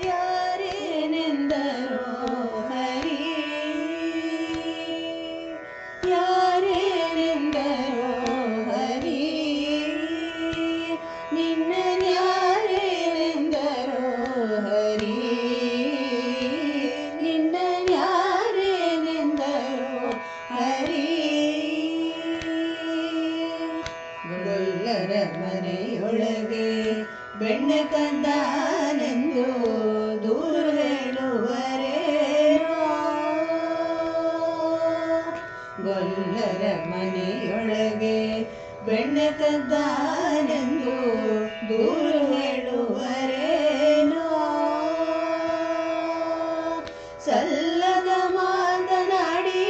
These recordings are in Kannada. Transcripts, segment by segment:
ಯಾರೇನೆಂದರೋ ಹರಿ, ಯಾರೇನೆಂದರೋ ಹರಿ, ನಿನ್ನನ್ಯಾರೇನೆಂದರೋ ಹರಿ, ನಿನ್ನನ್ಯಾರೇನೆಂದರೋ ಹರಿ. ಗೊಲ್ಲರ ಮನೆಯೊಳಗೆ ಬೆಣ್ಣೆ ಕಂದಾನೆಂದು ದೂರು ಹೇಳುವರೇನೋ, ಗೊಲ್ಲರ ಮನೆಯೊಳಗೆ ಬೆಣ್ಣೆ ಕದ್ದಾನೆಂದು ದೂರು ಹೇಳುವರೇನೋ, ಸಲ್ಲದ ಮಾತನಾಡಿ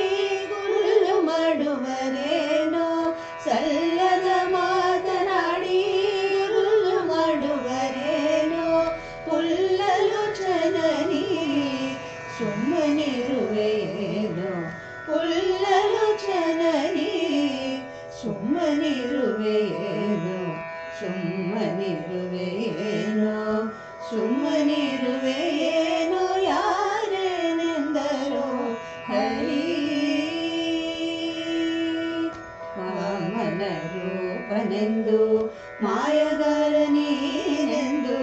ಗುಲ್ಲು ಮಾಡುವರೇನೋ, ಸಲ್ಲದ ಮಾತನಾಡಿ ಗುಲ್ಲು ಮಾಡುವರೇನೋ, ಪುಲ್ಲಲೋಚನನಿ ಸುಮ್ಮನಿರುವೆಯೇನೋ, ಪುಲ್ಲಲೋಚನನಿ ಸುಮ್ಮನಿರುವೆಯೇನೋ, ಸುಮ್ಮನಿರುವೆಯೇನೋ, ಸುಮ್ಮನಿರುವೆಯೇನೋ, ಯಾರೇನೆಂದರೋ ಹರಿ. ವಾಮನ ರೂಪನೆಂದು ಮಾಯಗಾರ ನೀನೆಂದು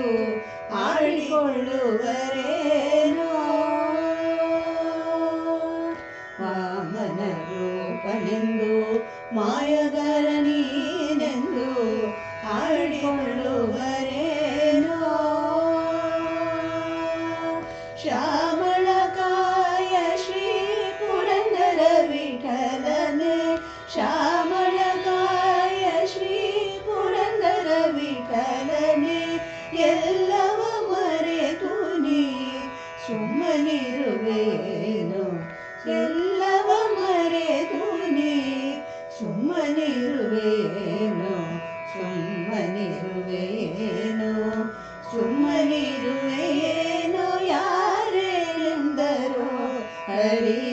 ಆಡಿಕೊಳ್ಳುವರೇನೋ, ವಾಮನ ರೂಪನೆಂದು ಮಾಯಗಾರ ನೀನೆಂದು ಆಡಿಕೊಳ್ಳುವರೇನೋ, ಶ್ಯಾಮಳಕಾಯ ಶ್ರೀ ಪುರಂದರ ವಿಠಲನೆ, ಶ್ಯಾಮಳಕಾಯ ಶ್ರೀ ಪುರಂದರ ವಿಠಲನೆ, ಎಲ್ಲವ ಮರೆತು ನೀ ಸುಮ್ಮನಿರುವೆಯೇನೋ, ಎಲ್ಲವ ಮರೆತು ನೀ ಸುಮ್ಮನಿರುವೆಯೇನೋ, ಸುಮ್ಮನಿರುವೆಯೇನೋ, ಸುಮ್ಮನಿರುವೆಯೇನೋ, ಯಾರೇನೆಂದರೋ ಹರಿ.